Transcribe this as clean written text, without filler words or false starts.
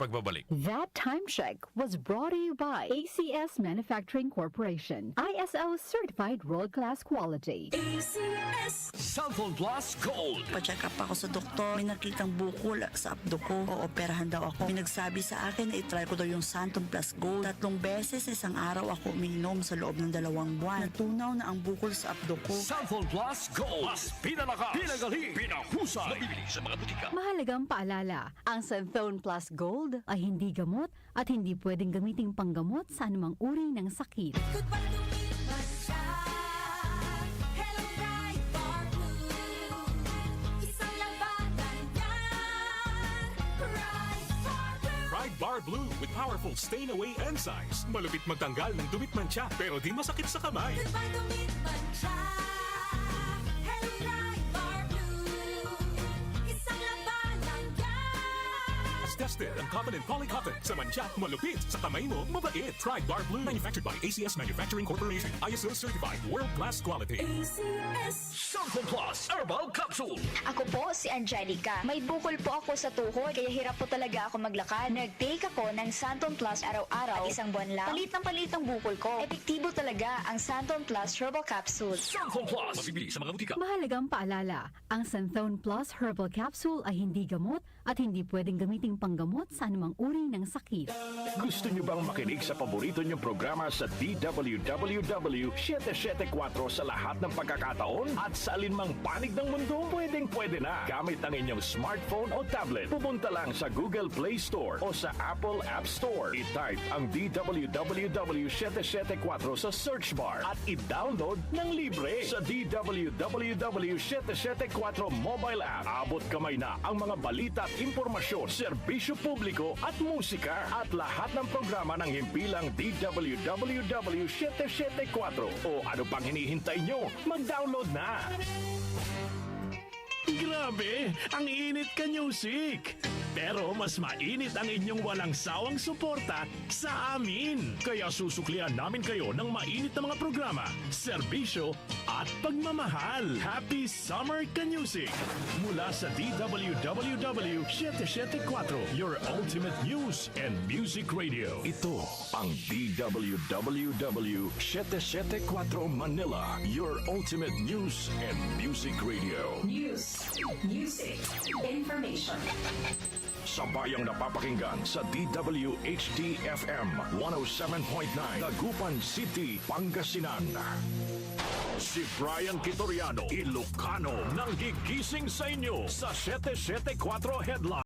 pagbabalik. That time check was brought to you by ACS Manufacturing Corporation. ISO certified world-class quality. ACS Cellphone Plus Gold. Pa-check up ako sa doktor. May nakitang bukol sa abdo ko. Ooperahan daw ako. May nagsabi sa akin na itry ko daw yung Santon Plus Gold. 3 beses isang araw ako umiinom sa loob ng 2 buwan. Natunaw na ang bukol sa abdo ko. Cellphone Plus Gold. Mas pinalakas, pinagaling, pinahusay. Nabibili sa mga butika. Mahalagang paalala, ang Santhone Plus Gold ay hindi gamot at hindi pwedeng gamiting panggamot sa anumang uri ng sakit. Goodbye lumipas siya. Hello Pride Bar Blue. Isang labanan yan. Pride Bar Blue. Pride Bar Blue with powerful stain-away enzymes. Malupit magtanggal ng dumit mancha pero di masakit sa kamay. Goodbye lumipas siya. Hello Pride Bar Blue. Isang labanan yan. As tested ang cotton and polycotton. Sa mancha, malupit. Sa kamay mo, mabait. Pride Bar Blue. Manufactured by ACS Manufacturing Corporation. ISO certified world-class quality. ACS Cellphone Plus Herbal Capsule. Ako po si Angelica. May bukol po ako sa tuhod kaya hirap po talaga ako maglakad. Nag-take ako ng Santon Plus araw-araw at isang buwan lang. Palit ang bukol ko. Epektibo talaga ang Santon Plus Herbal Capsule. Cellphone Plus. Mabibili sa mga butika. Mahalagang paalala, ang Santhone Plus Herbal Capsule ay hindi gamot at hindi pwedeng gamiting panggamot sa anumang uri ng sakit. Gusto nyo bang makinig sa paborito nyong programa sa DWWW 774 sa lahat ng pagkakataon? At sa alinmang panig ng mundo, pwedeng-pwede na. Gamit ang inyong smartphone o tablet. Pumunta lang sa Google Play Store o sa Apple App Store. I-type ang DWWW 774 sa search bar at i-download ng libre. Sa DWWW 774 mobile app, abot kamay na ang mga balita at impormasyon, serbisyo publiko at musika. At lahat ng programa ng himpilang DWWW 774. O ano pang hinihintay nyo? Mag-download na! Grabe, ang init ka music! Pero mas mainit ang inyong walang sawang suporta sa amin. Kaya susuklian namin kayo ng mainit na mga programa, serbisyo at pagmamahal. Happy Summer Ka-Music! Mula sa DWWW 774, your ultimate news and music radio. Ito ang DWWW 774 Manila, your ultimate news and music radio. News, music, information. Sabayang napapakinggan sa DWHD-FM 107.9 Dagupan City, Pangasinan. Si Brian Kitoriano, Ilocano, nang gigising sa inyo sa 774 Headline.